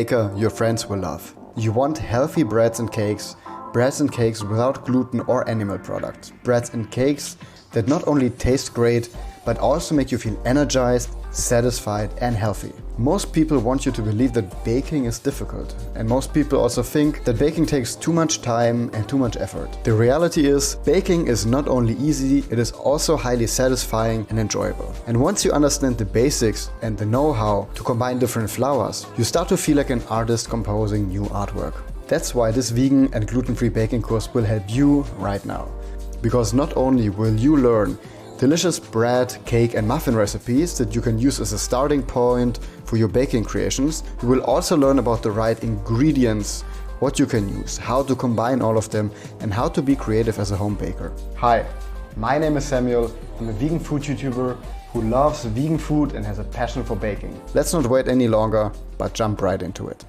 baker your friends will love. You want healthy breads and cakes without gluten or animal products. Breads and cakes that not only taste great, but also make you feel energized, satisfied and healthy. Most people want you to believe that baking is difficult, and most people also think that baking takes too much time and too much effort. The reality is, baking is not only easy, it is also highly satisfying and enjoyable. And once you understand the basics and the know-how to combine different flours, you start to feel like an artist composing new artwork. That's why this vegan and gluten-free baking course will help you right now. Because not only will you learn delicious bread, cake and muffin recipes that you can use as a starting point for your baking creations, you will also learn about the right ingredients, what you can use, how to combine all of them and how to be creative as a home baker. Hi, my name is Samuel. I'm a vegan food YouTuber who loves vegan food and has a passion for baking. Let's not wait any longer, but jump right into it.